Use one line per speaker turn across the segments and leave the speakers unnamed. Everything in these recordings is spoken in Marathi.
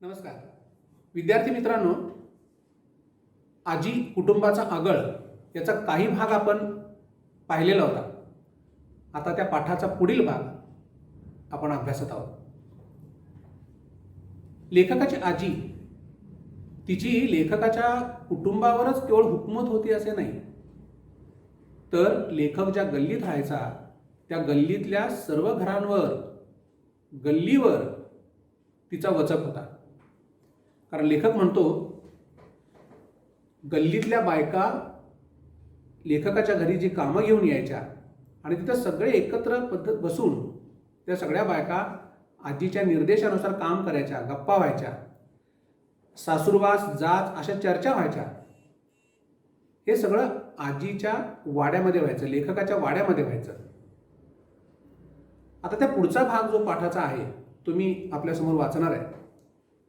नमस्कार विद्यार्थी मित्रांनो, आजी कुटुंबाचा आगळ याचा काही भाग आपण पाहिलेला होता. आता त्या पाठाचा पुढील भाग आपण अभ्यासत आहोत. लेखकाची आजी तिची लेखकाच्या कुटुंबावरच केवळ हुकूमत होती असे नाही, तर लेखक ज्या गल्लीत राहायचा त्या गल्लीतल्या सर्व घरांवर, गल्लीवर तिचा वचक होता. कारण लेखक म्हणतो, गल्लीतल्या बायका लेखकाच्या घरी जी कामं घेऊन यायच्या आणि तिथं सगळे एकत्र बसून त्या सगळ्या बायका आजीच्या निर्देशानुसार काम करायच्या, गप्पा व्हायच्या, सासूरवास जाच अशा चर्चा व्हायच्या. हे सगळं आजीच्या वाड्यामध्ये व्हायचं, लेखकाच्या वाड्यामध्ये व्हायचं. आता त्या पुढचा भाग जो पाठाचा आहे तो मी आपल्यासमोर वाचणार आहे.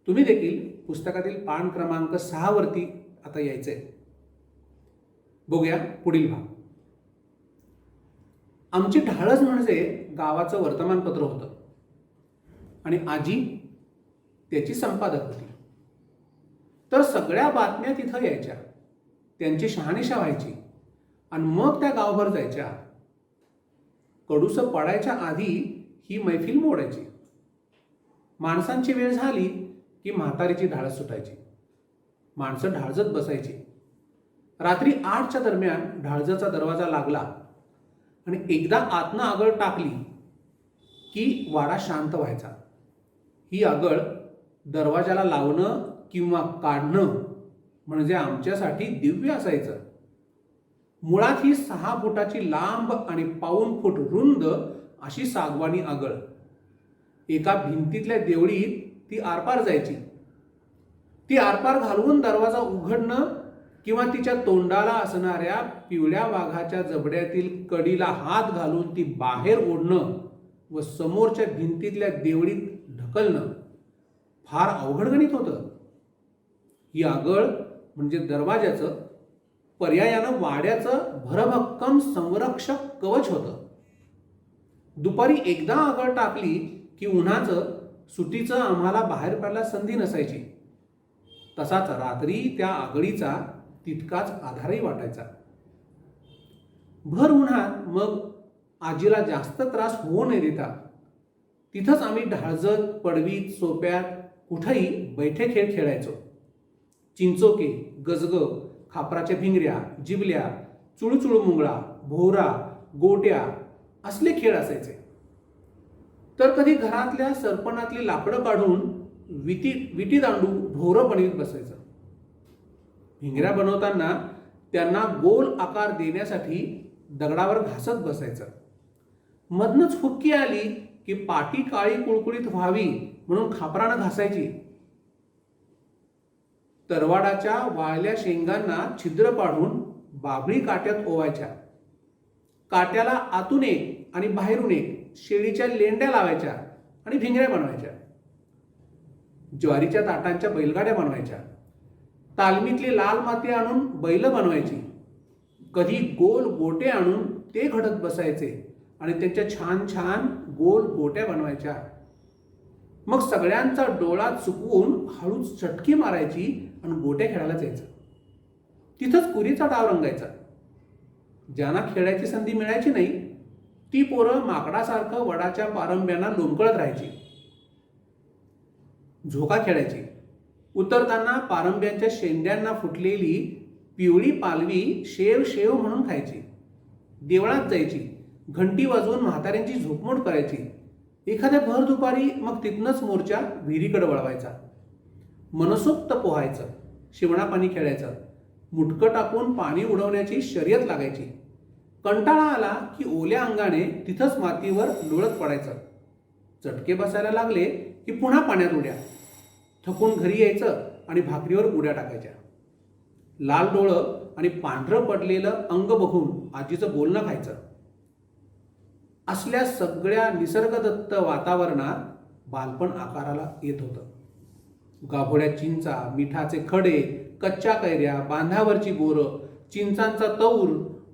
तुम्ही देखील पुस्तकातील पान क्रमांक 6 वरती आता यायचंय. बघूया पुढील भाग. आमची ढाळस म्हणजे गावाचं वर्तमानपत्र होतं आणि आजी त्याची संपादक होती. तर सगळ्या बातम्या तिथं यायच्या, त्यांची शहानिशा व्हायची आणि मग त्या गावभर जायच्या. कडूसं पडायच्या आधी ही मैफिल मोडायची. माणसांची वेळ झाली की म्हातारीची ढाळस सुटायची. माणसं ढाळजत बसायची. रात्री 8च्या दरम्यान ढाळजाचा दरवाजा लागला आणि एकदा आतनं आगळ टाकली की वाडा शांत व्हायचा. ही आगळ दरवाजाला लावणं किंवा काढणं म्हणजे आमच्यासाठी दिव्य असायचं. मुळात ही 6 फुटाची लांब आणि पाऊण फूट रुंद अशी सागवानी आगळ एका भिंतीतल्या देवळीत ती आरपार जायची. ती आरपार घालवून दरवाजा उघडणं किंवा तिच्या तोंडाला असणाऱ्या पिवळ्या वाघाच्या जबड्यातील कडीला हात घालून ती बाहेर ओढणं व समोरच्या भिंतीतल्या देवळीत ढकलणं फार अवघड गणित होतं. ही आगळ म्हणजे दरवाजाचं, पर्यायानं वाड्याचं भरभक्कम संरक्षक कवच होतं. दुपारी एकदा आगळ टाकली की उन्हाचं सुटीचं आम्हाला बाहेर पडायला संधी नसायची. तसाच रात्री त्या आगळीचा तितकाच आधारही वाटायचा. भर उन्हात मग आजीला जास्त त्रास होऊ न देता तिथंच आम्ही ढाळजत, पडवीत, सोप्यात कुठेही बैठे खेळ खेळायचो. चिंचोके, गजग, खापराच्या भिंगऱ्या, जिबल्या, चुळचुळ मुंगळा, भोवरा, गोट्या असले खेळ असायचे. तर कधी घरातल्या सरपणातली लाकडं काढून विटी दांडू भोवरं बनवीत बसायचं. भिंगऱ्या बनवताना त्यांना गोल आकार देण्यासाठी दगडावर घासत बसायचं. मधनच फुक्की आली की पाटी काळी कुळकुळीत व्हावी म्हणून खापरानं घासायची. तरवाडाच्या वाळल्या शेंगांना छिद्र पाडून बाभळी काट्यात ओवायच्या. काट्याला आतून एक आणि बाहेरून एक शेळीच्या लेंड्या लावायच्या आणि भिंगऱ्या बनवायच्या. ज्वारीच्या ताटांच्या बैलगाड्या बनवायच्या. तालमीतली लाल माती आणून बैल बनवायची. कधी गोल गोटे आणून ते घडत बसायचे आणि त्यांच्या छान छान गोल गोट्या बनवायच्या. मग सगळ्यांचा डोळा चुकवून हळूच चटकी मारायची आणि गोट्या खेळायला जायचं. तिथंच कुरीचा डाव रंगायचा. ज्यांना खेळायची संधी मिळायची नाही ती पोरं माकडासारखं वडाच्या पारंब्यांना लोंबकळत राहायची. झोका खेळायची. उतरताना पारंब्यांच्या शेंड्यांना फुटलेली पिवळी पालवी शेव शेव म्हणून खायची. देवळात जायची. घंटी वाजवून म्हाताऱ्यांची झोपमोड करायची. एखाद्या भर दुपारी मग तिथनंच मोर्चा विहिरीकडे वळवायचा. मनसोक्त पोहायचं, शिवणापाणी खेळायचं. मुटकं टाकून पाणी उडवण्याची शर्यत लागायची. कंटाळा आला की ओल्या अंगाने तिथंच मातीवर लोळत पडायचं. चटके बसायला लागले की पुन्हा पाण्यात उड्या. थकून घरी यायचं आणि भाकरीवर उड्या टाकायच्या. लाल डोळं आणि पांढरं पडलेलं अंग बघून आजीचं बोलणं खायचं. असल्या सगळ्या निसर्गदत्त वातावरणात बालपण आकाराला येत होतं. गाभोड्या चिंचा, मिठाचे खडे, कच्च्या कैऱ्या, बांधावरची बोरं, चिंचांचा तौर,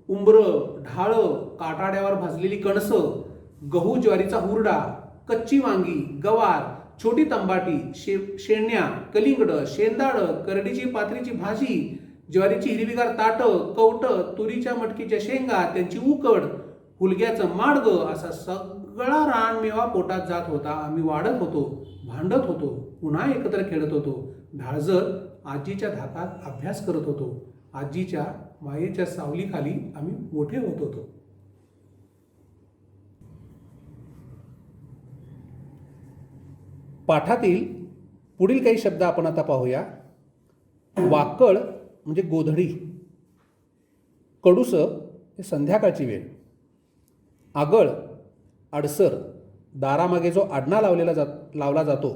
उंबरं, ढाळं, काटाड्यावर भाजलेली कणसं, गहू ज्वारीचा हुरडा, कच्ची वांगी, गवार, छोटी तंबाटी, शेण्या, कलिंगड, शेंदाड, करडीची पात्रीची भाजी, ज्वारीची हिरवीगार ताटं, कवटं, तुरीच्या मटकीच्या शेंगा, त्यांची उकड, हुलग्याचं माडगं, असा सगळा रानमेवा पोटात जात होता. आम्ही वाढत होतो, भांडत होतो, पुन्हा एकत्र खेळत होतो. ढाळजत आजीच्या धाकात अभ्यास करत होतो. आजीच्या मायेच्या सावलीखाली आम्ही मोठे होत होतो. पाठातील पुढील काही शब्द आपण आता पाहूया. वाकळ म्हणजे गोधडी, कडूस हे संध्याकाळची वेळ, आगळ अडसर, दारामागे जो आडणा लावला जातो.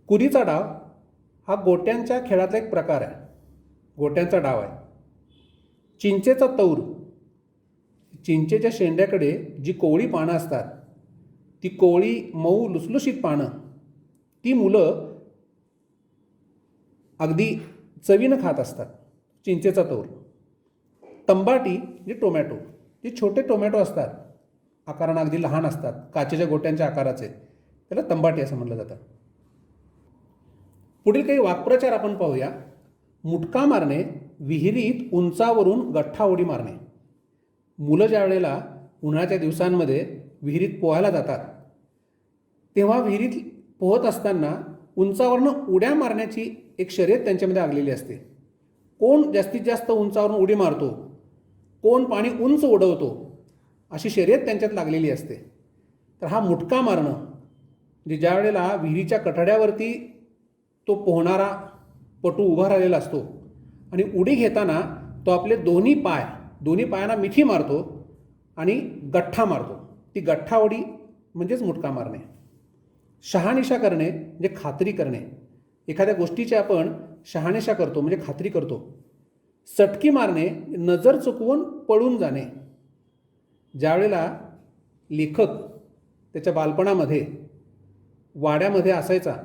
कुरीचा डाव हा गोट्यांच्या खेळातला एक प्रकार आहे, गोट्यांचा डाव आहे. चिंचेचा तौर, चिंचेच्या शेंड्याकडे जी कोवळी पानं असतात, ती कोवळी मऊ लुसलुशीत पानं, ती मुलं अगदी चवीनं खात असतात. चिंचेचा तौर. तंबाटी म्हणजे टोमॅटो, जे छोटे टोमॅटो असतात, आकारानं अगदी लहान असतात, काचेच्या गोट्यांच्या आकाराचे, त्याला तंबाटी असं म्हटलं जातं. पुढील काही वाक्प्रचार आपण पाहूया. मुटका मारणे, विहिरीत उंचावरून गठ्ठा उडी मारणे. मुलं ज्या वेळेला उन्हाळ्याच्या दिवसांमध्ये विहिरीत पोहायला जातात, तेव्हा विहिरीत पोहत असताना उंचावरून उड्या मारण्याची एक शर्यत त्यांच्यामध्ये लागलेली असते. कोण जास्तीत जास्त उंचावरून उडी मारतो, कोण पाणी उंच उडवतो, अशी शर्यत त्यांच्यात लागलेली असते. तर हा मुटका मारणं म्हणजे ज्या वेळेला विहिरीच्या कठड्यावरती तो पोहणारा पटू उभा राहिलेला असतो आणि उडी घेताना तो आपले दोन्ही पायांना मिठी मारतो आणि गठ्ठा मारतो. ती गठ्ठा उडी म्हणजेच मुटका मारणे. शहानिशा करणे म्हणजे खात्री करणे. एखाद्या गोष्टीची आपण शहानिशा करतो म्हणजे खात्री करतो. सटकी मारणे, नजर चुकवून पळून जाणे. ज्यावेळेला लेखक त्याच्या बालपणामध्ये वाड्यामध्ये असायचा,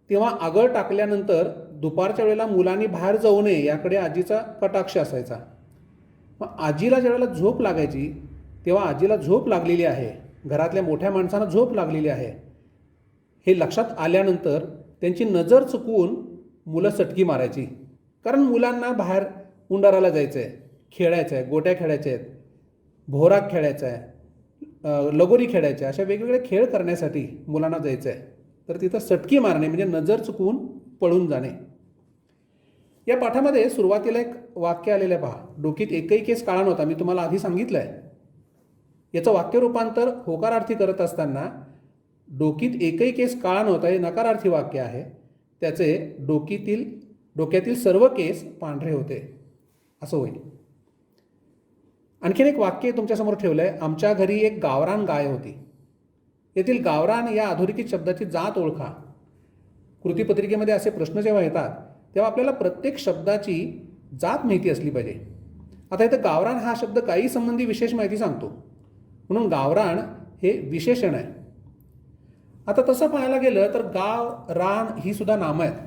तेव्हा आगळ टाकल्यानंतर दुपारच्या वेळेला मुलांनी बाहेर जाऊ नये याकडे आजीचा कटाक्ष असायचा. मग आजीला ज्यावेळेला झोप लागायची, तेव्हा आजीला झोप लागलेली आहे, घरातल्या मोठ्या माणसांना झोप लागलेली आहे, हे लक्षात आल्यानंतर त्यांची नजर चुकवून मुलं सटकी मारायची. कारण मुलांना बाहेर उंडाराला जायचं आहे, खेळायचं आहे, गोट्या खेळायच्या आहेत, भोरा खेळायचा आहे, लगोरी खेळायच्या, अशा वेगवेगळे खेळ करण्यासाठी मुलांना जायचं आहे. तर तिथं सटकी मारणे म्हणजे नजर चुकवून पळून जाणे. या पाठामध्ये सुरुवातीला एक वाक्य आलेलं आहे पहा. डोकीत एकही केस काळा नव्हता. मी तुम्हाला आधी सांगितलं आहे. याचं वाक्य रूपांतर होकारार्थी करत असताना डोकीत एकही केस काळा नव्हता हे नकारार्थी वाक्य आहे. त्याचे डोक्यातील सर्व केस पांढरे होते असं होईल. आणखीन एक वाक्य तुमच्यासमोर ठेवलं आहे. आमच्या घरी एक गावरान गाय होती. येथील गावरान या अधोरेखित शब्दाची जात ओळखा. कृतीपत्रिकेमध्ये असे प्रश्न जेव्हा येतात तेव्हा आपल्याला प्रत्येक शब्दाची जात माहिती असली पाहिजे. आता इथं गावरान हा शब्द काही संबंधी विशेष माहिती सांगतो, म्हणून गावरान हे विशेषण आहे. आता तसं पाहायला गेलं तर गाव, रान ही सुद्धा नामं आहेत.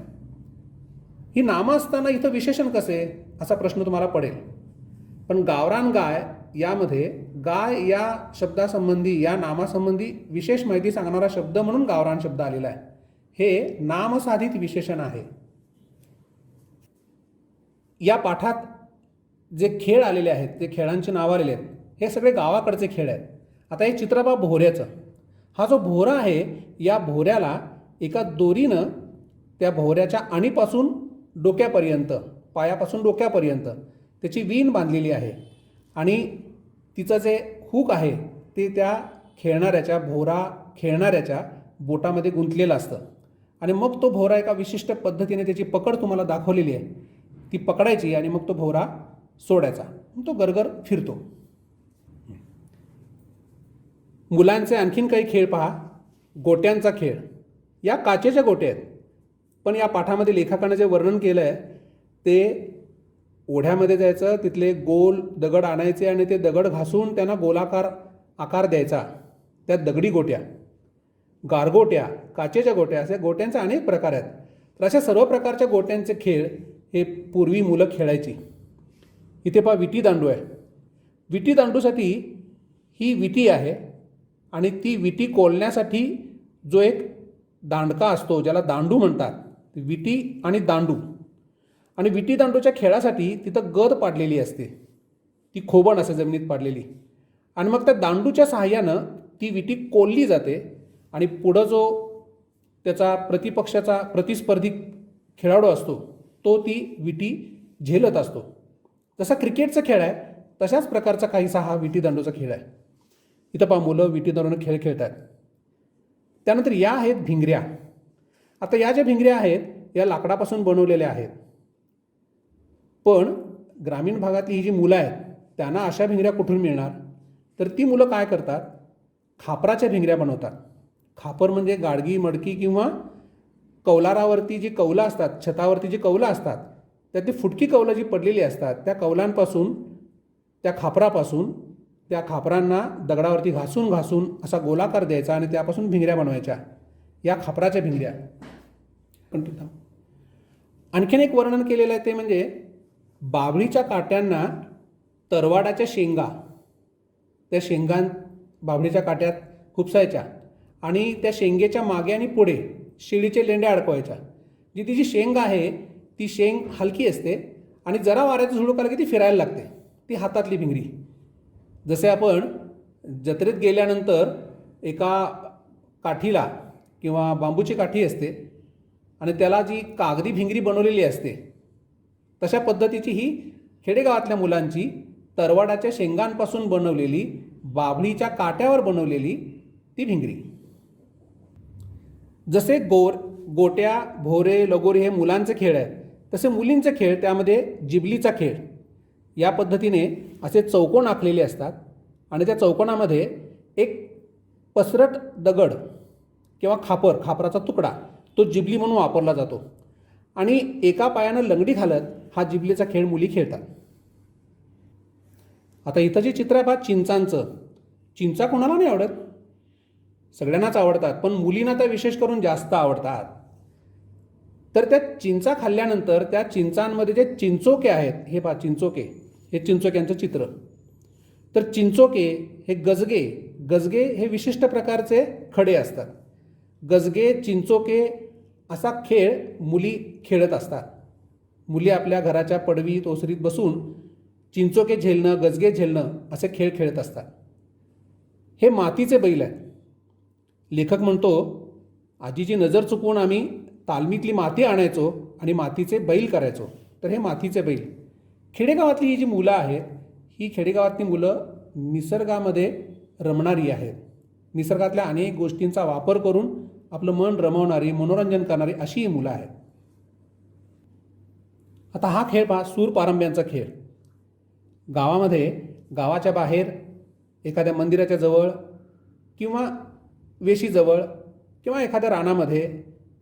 ही नामं असताना इथं विशेषण कसे असा प्रश्न तुम्हाला पडेल. पण गावरान गाय यामध्ये गाय या शब्दासंबंधी, या नामासंबंधी विशेष माहिती सांगणारा शब्द म्हणून गावरान शब्द आलेला आहे. हे नामसाधित विशेषण आहे. या पाठात जे खेळ आलेले आहेत, ते खेळांची नावं आलेली आहेत, हे सगळे गावाकडचे खेळ आहेत. आता हे चित्र पहा भोऱ्याचं. हा जो भोरा आहे, या भोऱ्याला एका दोरीनं त्या भोऱ्याच्या आणीपासून डोक्यापर्यंत, पायापासून डोक्यापर्यंत त्याची वीण बांधलेली आहे आणि तिचं जे हुक आहे ते त्या भोरा खेळणाऱ्याच्या बोटामध्ये गुंतलेलं असतं. आणि मग तो भोरा एका विशिष्ट पद्धतीने त्याची पकड तुम्हाला दाखवलेली आहे, ती पकडायची आणि मग तो भोरा सोडायचा, तो गरगर फिरतो. मुलांचे आणखीन काही खेळ पहा. गोट्यांचा खेळ. या काचेच्या गोट्या आहेत, पण या पाठामध्ये लेखकानं जे वर्णन केलं आहे ते ओढ्यामध्ये जायचं, तिथले गोल दगड आणायचे आणि ते दगड घासून त्यांना गोलाकार आकार द्यायचा, त्या दगडी गोट्या. गारगोट्या, काचेच्या गोट्या, असे गोट्यांचे अनेक प्रकार आहेत. तर अशा सर्व प्रकारच्या गोट्यांचे खेळ हे पूर्वी मुलं खेळायची. इथे पहा विटी दांडू आहे. विटी दांडूसाठी ही विटी आहे आणि ती विटी कोलण्यासाठी जो एक दांडका असतो, ज्याला दांडू म्हणतात, विटी आणि दांडू. आणि विटी दांडूच्या खेळासाठी तिथं गद पाडलेली असते, ती खोबण असते जमिनीत पाडलेली. आणि मग त्या दांडूच्या सहाय्यानं ती विटी कोलली जाते आणि पुढं जो त्याचा प्रतिस्पर्धी खेळाडू असतो तो ती विटी झेलत असतो. जसा क्रिकेटचा खेळ आहे तशाच प्रकारचा काहीसा हा विटी दांडूचा खेळ आहे. इथं पहा मुलं विटी दांडूने खेळ खेळतात. त्यानंतर या आहेत भिंगऱ्या. आता या ज्या भिंगऱ्या आहेत या लाकडापासून बनवलेल्या आहेत. पण ग्रामीण भागातली ही जी मुलं आहेत त्यांना अशा भिंगऱ्या कुठून मिळणार? तर ती मुलं काय करतात, खापराच्या भिंगऱ्या बनवतात. खापर म्हणजे गाडगी मडकी किंवा कौलारावरती जी कौलं असतात, छतावरती जी कौलं असतात त्यातली फुटकी कौलं जी पडलेली असतात त्या कौलांपासून, त्या खापरापासून, त्या खापरांना दगडावरती घासून घासून असा गोलाकार द्यायचा आणि त्यापासून भिंगऱ्या बनवायच्या. या खापराच्या भिंगऱ्या. पण आणखीन एक वर्णन केलेलं आहे ते म्हणजे बाभळीच्या काट्यांना तरवाडाच्या शेंगा, त्या शेंगां बाभळीच्या काट्यात खुपसायच्या आणि त्या शेंगेच्या मागे आणि पुढे शिडीचे लेंड्या अडकवायच्या. जी तिची शेंग आहे ती शेंग हलकी असते आणि जरा वाऱ्याचं झुळूक आलं की ती फिरायला लागते. ती हातातली भिंगरी. जसे आपण जत्रेत गेल्यानंतर एका काठीला किंवा बांबूची काठी असते आणि त्याला जी कागदी भिंगरी बनवलेली असते तशा पद्धतीची ही खेडेगावातल्या मुलांची तरवाडाच्या शेंगांपासून बनवलेली, बाभळीच्या काट्यावर बनवलेली ती भिंगरी. जसे गोट्या, भोरे, लगोरी हे मुलांचे खेळ आहेत तसे मुलींचे खेळ, त्यामध्ये जिबलीचा खेळ. या पद्धतीने असे चौकोन आखलेले असतात आणि त्या चौकोनामध्ये एक पसरट दगड किंवा खापराचा तुकडा तो जिबली म्हणून वापरला जातो आणि एका पायानं लंगडी घालत हा जिबलीचा खेळ मुली खेळतात. आता इथं जे चित्र आहे पहा चिंचांचं. चिंचा कोणाला नाही आवडत? सगळ्यांनाच आवडतात, पण मुलींना त्या विशेष करून जास्त आवडतात. तर त्या चिंचा खाल्ल्यानंतर त्या चिंचांमध्ये जे चिंचोके आहेत, हे पहा चिंचोके, हे चिंचोक्यांचं चित्र. तर चिंचोके हे गजगे हे विशिष्ट प्रकारचे खडे असतात. गजगे, चिंचोके असा खेळ मुली खेळत असतात. मुली आपल्या घराच्या पडवीत ओसरीत बसून चिंचोके झेलणं, गजगे झेलणं असे खेळ खेळत असतात. हे मातीचे बैल आहेत. लेखक म्हणतो, आजीची नजर चुकवून आम्ही तालमीतली माती आणायचो आणि मातीचे बैल करायचो. तर हे मातीचे बैल. खेडेगावातली ही जी मुलं आहेत ही खेडेगावातली मुलं निसर्गामध्ये रमणारी आहेत. निसर्गातल्या अनेक गोष्टींचा वापर करून आपलं मन रमवणारी, मनोरंजन करणारी अशी ही मुलं आहेत. आता हा खेळ पहा, सूरपारंब्यांचा खेळ. गावामध्ये, गावाच्या बाहेर एखाद्या मंदिराच्या जवळ किंवा वेशीजवळ किंवा एखाद्या रानामध्ये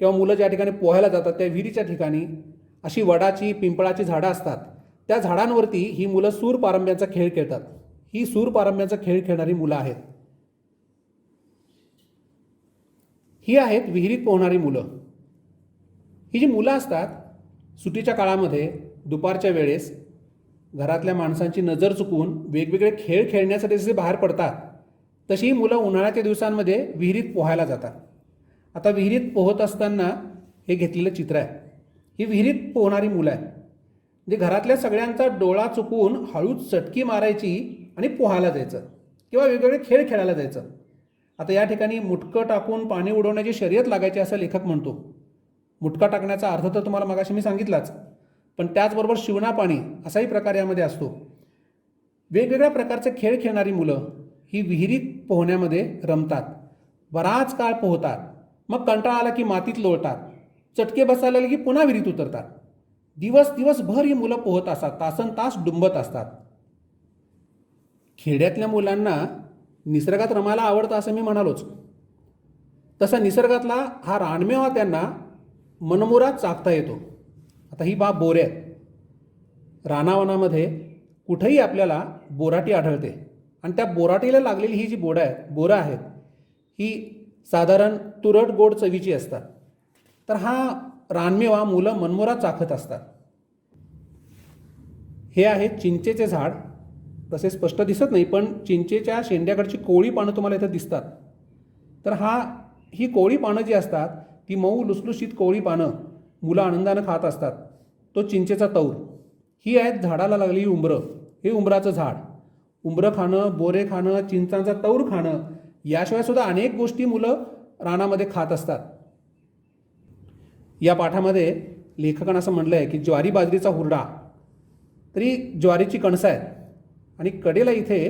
किंवा मुलं ज्या ठिकाणी पोहायला जातात त्या विहिरीच्या ठिकाणी अशी वडाची, पिंपळाची झाडं असतात. त्या झाडांवरती ही मुलं सूरपारंब्यांचा खेळ खेळतात. ही सूरपारंब्यांचा खेळ खेळणारी मुलं आहेत. ही आहेत विहिरीत पोहणारी मुलं. ही जी मुलं असतात सुट्टीच्या काळामध्ये दुपारच्या वेळेस घरातल्या माणसांची नजर चुकवून वेगवेगळे खेळ खेळण्यासाठी जसे बाहेर पडतात तशी ही मुलं उन्हाळ्याच्या दिवसांमध्ये विहिरीत पोहायला जातात. आता विहिरीत पोहत असताना हे घेतलेलं चित्र आहे. ही विहिरीत पोहणारी मुलं आहेत. म्हणजे घरातल्या सगळ्यांचा डोळा चुकवून हळूच चटकी मारायची आणि पोहायला जायचं किंवा वेगवेगळे खेळ खेळायला जायचं. आता या ठिकाणी मुटकं टाकून पाणी उडवण्याची शर्यत लागायची असं लेखक म्हणतो. मुटका टाकण्याचा अर्थ तर तुम्हाला मगाशी मी सांगितलाच, पण त्याचबरोबर शिवणा पाणी असाही प्रकार यामध्ये असतो. वेगवेगळ्या प्रकारचे खेळ खेळणारी मुलं ही विहिरीत पोहण्यामध्ये रमतात. बराच काळ पोहतात. मग कंटाळा आला की मातीत लोळतात. चटके बसायला लागले की पुन्हा विहिरीत उतरतात. दिवसभर ही मुलं पोहत असतात, तासनतास डुंबत असतात. खेड्यातल्या मुलांना निसर्गात रमायला आवडतं असं मी म्हणालोच. तसा निसर्गातला हा रानमेवा त्यांना मनमुराद चाखता येतो. आता ही बाब बोरे आहेत. रानावनामध्ये कुठेही आपल्याला बोराटी आढळते आणि त्या बोराटीला लागलेली ही जी बोरं आहेत ही साधारण तुरट गोड चवीची असतात. तर हा रानमेवा मुलं मनमुराद चाखत असतात. हे आहे चिंचेचे झाड. तसे स्पष्ट दिसत नाही पण चिंचेच्या शेंड्याकडची कोवळी पानं तुम्हाला इथं दिसतात. तर हा ही कोवळी पानं जी असतात ती मऊ लुसलुशीत कोवळी पानं मुलं आनंदानं खात असतात. तो चिंचेचा तौर. ही आहेत झाडाला लागलेली उंबरं. हे उंबराचं झाड. उंबरं खाणं, बोरे खाणं, चिंचांचा तौर खाणं, याशिवाय सुद्धा अनेक गोष्टी मुलं रानामध्ये खात असतात. या पाठामध्ये लेखकानं असं म्हटलं आहे की ज्वारी बाजरीचा हुरडा. तरी ज्वारीची कणसं आहेत आणि कडेला इथे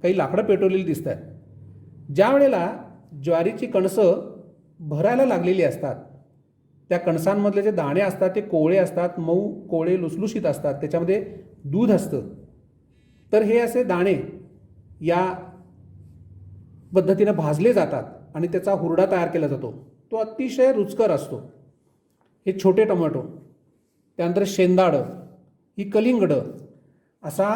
काही लाकडं पेटवलेली दिसत आहेत. ज्या वेळेला ज्वारीची कणसं भरायला लागलेली असतात, त्या कणसांमधले जे दाणे असतात ते कोवळे असतात, मऊ कोवळे लुसलुशीत असतात, त्याच्यामध्ये दूध असतं. तर हे असे दाणे या पद्धतीनं भाजले जातात आणि त्याचा हुरडा तयार केला जातो. तो अतिशय रुचकर असतो. हे छोटे टोमॅटो, त्यानंतर शेंदाडं, ही कलिंगडं, असा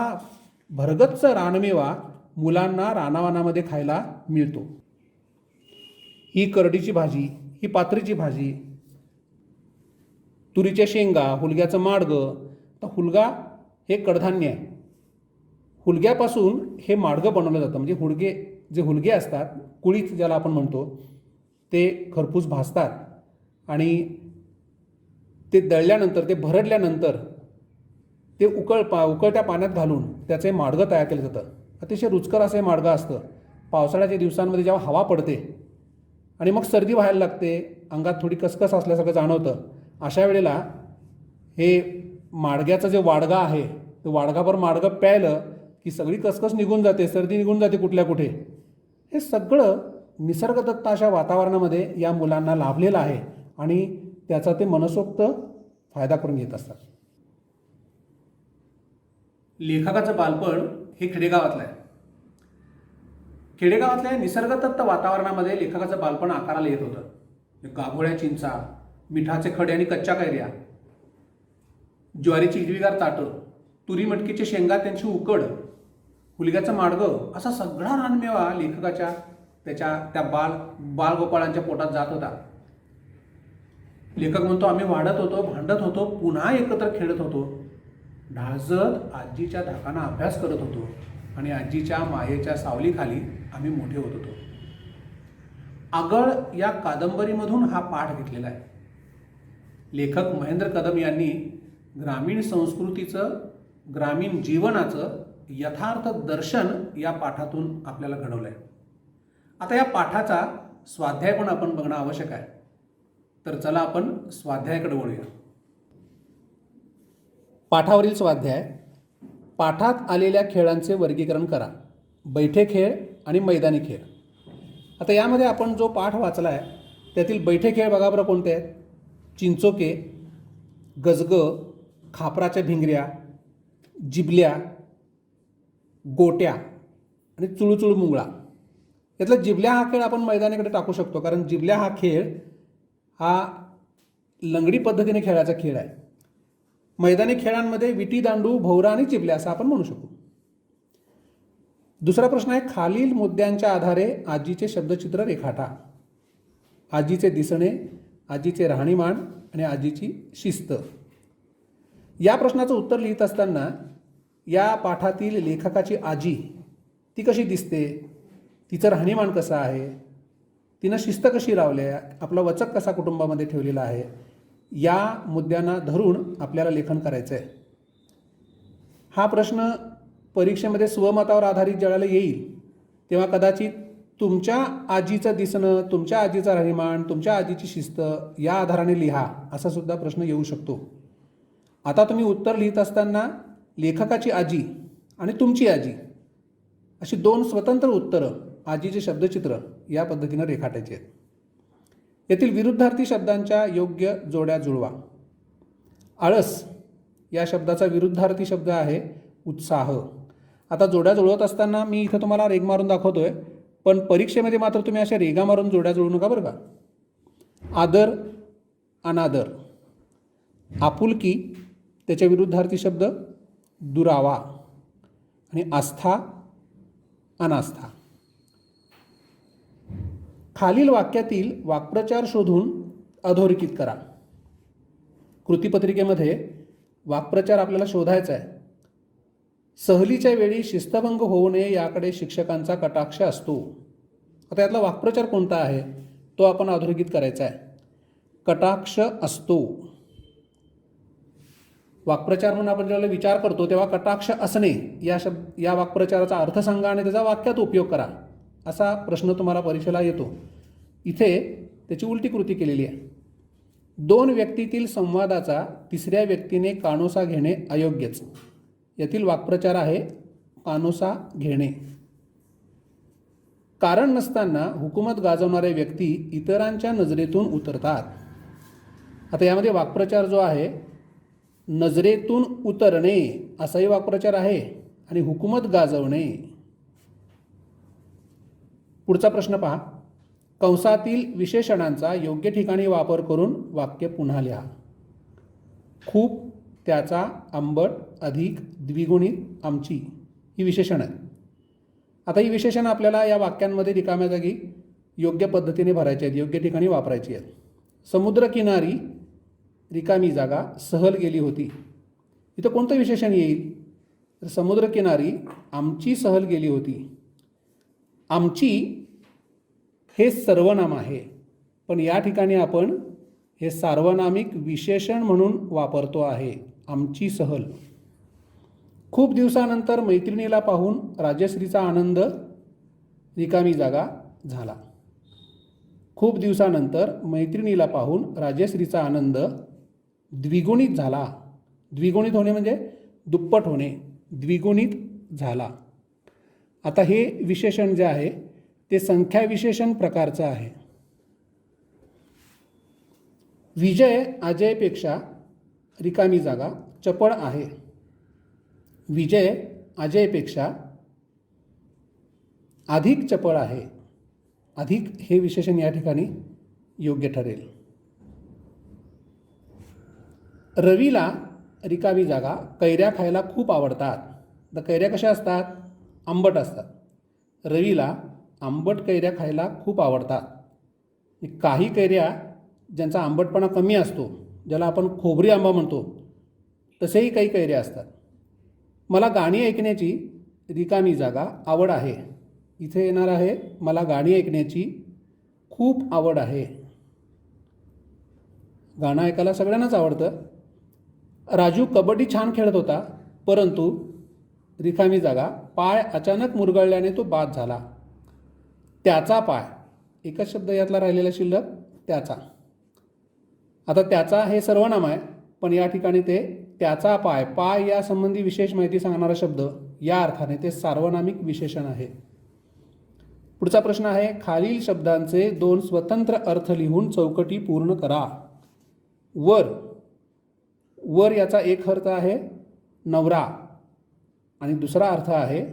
भरगच्च रानमेवा मुलांना रानावानामध्ये खायला मिळतो. ही करडीची भाजी, ही पात्रीची भाजी, तुरीच्या शेंगा, हुलग्याचं माडगं. तर हुलगा हे कडधान्य आहे. हुलग्यापासून हे माडगं बनवलं जातं. म्हणजे जे हुलगे असतात, कुळीथ ज्याला आपण म्हणतो, ते खरपूस भाजतात आणि ते दळल्यानंतर, ते भरडल्यानंतर ते उकळत्या पाण्यात घालून त्याचे माडगं तयार केलं जातं. अतिशय रुचकर असं हे माडगं असतं. पावसाळ्याच्या दिवसांमध्ये जेव्हा हवा पडते आणि मग सर्दी व्हायला लागते, अंगात थोडी कसकस असल्यासारखं जाणवतं, अशा वेळेला हे माडग्याचं जे वाडगा आहे, ते वाडगाभर माडगं प्यायलं की सगळी कसकस निघून जाते, सर्दी निघून जाते कुठल्या कुठे. हे सगळं निसर्गदत्त अशा वातावरणामध्ये या मुलांना लाभलेलं आहे आणि त्याचा ते मनसोक्त फायदा करून घेत असतात. लेखकाचं बालपण हे खेडेगावातलं आहे. खेडेगावातल्या निसर्गदत्त वातावरणामध्ये लेखकाचं बालपण आकाराला येत होतं. गाभोळ्या चिंचा, मिठाचे खडे आणि कच्च्या कैऱ्या, ज्वारीची हिरवीगार ताटं, तुरी मटकीचे शेंगा, त्यांची उकड, हुलग्याचं माडगं, असा सगळा रानमेवा लेखकाच्या त्या बालगोपाळांच्या पोटात जात होता. लेखक म्हणतो, आम्ही वाढत होतो, भांडत होतो, पुन्हा एकत्र खेळत होतो, ढाळजत आजीच्या धाकाना अभ्यास करत होतो आणि आजीच्या मायेच्या सावलीखाली आम्ही मोठे होत होतो. आगळ या कादंबरीमधून हा पाठ घेतलेला आहे. लेखक महेंद्र कदम यांनी ग्रामीण संस्कृतीचं, ग्रामीण जीवनाचं यथार्थ दर्शन या पाठातून आपल्याला घडवलं आहे. आता या पाठाचा स्वाध्याय पण आपण बघणं आवश्यक आहे. तर चला आपण स्वाध्यायाकडे वळूया. पाठावरील स्वाध्याय. पाठात आलेल्या खेळांचे वर्गीकरण करा. बैठे खेळ आणि मैदानी खेळ. आता यामध्ये आपण जो पाठ वाचला आहे त्यातील बैठे खेळ बघा बरं कोणते आहेत. चिंचोके, गजगं, खापराच्या भिंगऱ्या, जिबल्या, गोट्या आणि चुळूचुळू मुंगळा. यातला जिबल्या हा खेळ आपण मैदानीकडे टाकू शकतो, कारण जिबल्या हा खेळ हा लंगडी पद्धतीने खेळायचा खेळ आहे. मैदानी खेळांमध्ये विटी दांडू, भोवरा आणि चिबल्या असं आपण म्हणू शकू. दुसरा प्रश्न आहे, खालील मुद्द्यांच्या आधारे आजीचे शब्दचित्र रेखाटा. आजीचे दिसणे, आजीचे राहणीमान आणि आजीची शिस्त. या प्रश्नाचं उत्तर लिहित असताना या पाठातील लेखकाची आजी ती कशी दिसते, तिचं राहणीमान कसं आहे, तिनं शिस्त कशी लावली आहे, आपला वचक कसा कुटुंबामध्ये ठेवलेला आहे, या मुद्द्यांना धरून आपल्याला लेखन करायचं आहे. हा प्रश्न परीक्षेमध्ये स्वमतावर आधारित ज्यावेळेला येईल तेव्हा कदाचित तुमच्या आजीचं दिसणं, तुमच्या आजीचं राहणीमान, तुमच्या आजीची शिस्त या आधाराने लिहा असा सुद्धा प्रश्न येऊ शकतो. आता तुम्ही उत्तर लिहित असताना लेखकाची आजी आणि तुमची आजी अशी दोन स्वतंत्र उत्तरं, आजीचे शब्दचित्र या पद्धतीनं रेखाटायचे आहेत. येथील विरुद्धार्थी शब्दांच्या योग्य जोड्या जुळवा. आळस या शब्दाचा विरुद्धार्थी शब्द आहे उत्साह. आता जोड्या जुळवत असताना मी इथं तुम्हाला रेग मारून दाखवतोय, पण परीक्षेमध्ये मात्र तुम्ही अशा रेगा मारून जोड्या जुळू नका बरं का. आदर, अनादर. आपुलकी त्याच्या विरुद्धार्थी शब्द दुरावा आणि आस्था, अनास्था. खालील वाक्यातील वाक्प्रचार शोधून अधोरेखित करा. कृतीपत्रिकेमध्ये वाक्प्रचार आपल्याला शोधायचा आहे. सहलीच्या वेळी शिस्तभंग होऊ नये याकडे शिक्षकांचा कटाक्ष असतो. आता यातला वाक्प्रचार कोणता आहे, तो आपण अधोरेखित करायचा आहे. कटाक्ष असतो. वाक्प्रचार म्हणून आपण ज्यावेळेला विचार करतो तेव्हा कटाक्ष असणे या वाक्प्रचाराचा अर्थ सांगा आणि त्याचा वाक्यात उपयोग करा असा प्रश्न तुम्हाला परीक्षेला येतो. इथे त्याची उलटी कृती केलेली आहे. दोन व्यक्तीतील संवादाचा तिसऱ्या व्यक्तीने कानोसा घेणे अयोग्यच. यातील वाक्प्रचार आहे कानोसा घेणे. कारण नसताना हुकूमत गाजवणारे व्यक्ती इतरांच्या नजरेतून उतरतात. आता यामध्ये वाक्प्रचार जो आहे नजरेतून उतरणे असाही वाक्प्रचार आहे आणि हुकूमत गाजवणे. पुढचा प्रश्न पहा. कंसातील विशेषणांचा योग्य ठिकाणी वापर करून वाक्य पुन्हा लिहा. खूप, त्याचा, आंबट, अधिक, द्विगुणित, आमची ही विशेषण आहेत. आता ही विशेषणं आपल्याला या वाक्यांमध्ये रिकाम्या जागी योग्य पद्धतीने भरायची आहेत, योग्य ठिकाणी वापरायची आहेत. समुद्रकिनारी रिकामी जागा सहल गेली होती. इथं कोणतं विशेषण येईल? तर समुद्रकिनारी आमची सहल गेली होती. आमची हे सर्वनाम आहे, पण या ठिकाणी आपण हे सार्वनामिक विशेषण म्हणून वापरतो आहे. आमची सहल. खूप दिवसानंतर मैत्रिणीला पाहून राजश्रीचा आनंद रिकामी जागा झाला. खूप दिवसानंतर मैत्रिणीला पाहून राजश्रीचा आनंद द्विगुणित झाला. द्विगुणित होणे म्हणजे दुप्पट होणे. द्विगुणित झाला. आता हे विशेषण जे आहे ते संख्या विशेषण प्रकारचं आहे. विजय अजयपेक्षा रिकामी जागा चपळ आहे. विजय अजयपेक्षा अधिक चपळ आहे. अधिक हे विशेषण या ठिकाणी योग्य ठरेल. रवीला रिकामी जागा कैऱ्या खायला खूप आवडतात. तर कैऱ्या कशा असतात? आंबट असतात. रवीला आंबट कैऱ्या खायला खूप आवडतात. काही कैऱ्या ज्यांचा आंबटपणा कमी असतो, ज्याला आपण खोबरी आंबा म्हणतो, तसेही काही कैऱ्या असतात. मला गाणी ऐकण्याची रिकामी जागा आवड आहे. इथे येणार आहे मला गाणी ऐकण्याची खूप आवड आहे. गाणं ऐकायला सगळ्यांनाच आवडतं. राजू कबड्डी छान खेळत होता, परंतु रिकामी जागा पाय अचानक मुरगळल्याने तो बाद झाला. त्याचा पाय, एकच शब्द यातला राहिलेला शिल्लक त्याचा. आता त्याचा हे सर्वनाम आहे, पण या ठिकाणी ते त्याचा पाय, पाय या संबंधी विशेष माहिती सांगणारा शब्द या अर्थाने ते सार्वनामिक विशेषण आहे. पुढचा प्रश्न आहे. खालील शब्दांचे दोन स्वतंत्र अर्थ लिहून चौकटी पूर्ण करा. वर, वर याचा एक अर्थ आहे नवरा आणि दुसरा अर्थ आहे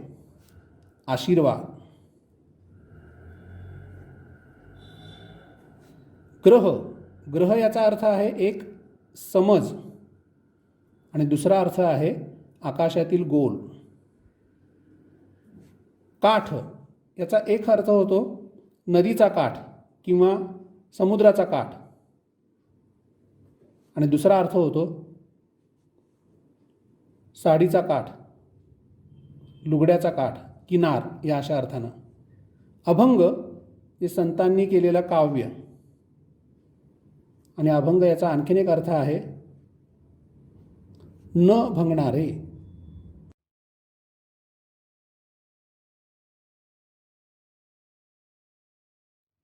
आशीर्वाद. ग्रह, ग्रह याचा अर्थ आहे एक समज आणि दुसरा अर्थ आहे आकाशातील गोल. काठ याचा एक अर्थ होतो नदीचा काठ किंवा समुद्राचा काठ आणि दुसरा अर्थ होतो साडीचा काठ, लुगड्याचा काठ, किनार या अशा अर्थानं. अभंग हे संतांनी केलेलं काव्य आणि अभंग याचा आणखीन एक अर्थ आहे न भंगणारे.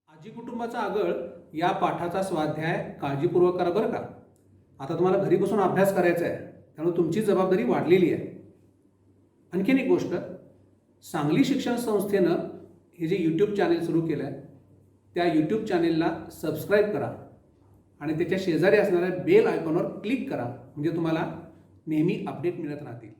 आजी कुटुंबाचा आगळ या पाठाचा स्वाध्याय काळजीपूर्वक करा बरं का. आता तुम्हाला घरी बसून अभ्यास करायचा आहे, त्यामुळे तुमची जबाबदारी वाढलेली आहे. आणखीन एक गोष्ट, सांगली शिक्षण संस्थेनं हे जे यूट्यूब चॅनेल सुरू केलं आहे त्या यूट्यूब चॅनेलला सबस्क्राईब करा आणि त्याच्या शेजारी असणाऱ्या बेल आयकॉनवर क्लिक करा, म्हणजे तुम्हाला नेहमी अपडेट मिळत राहतील.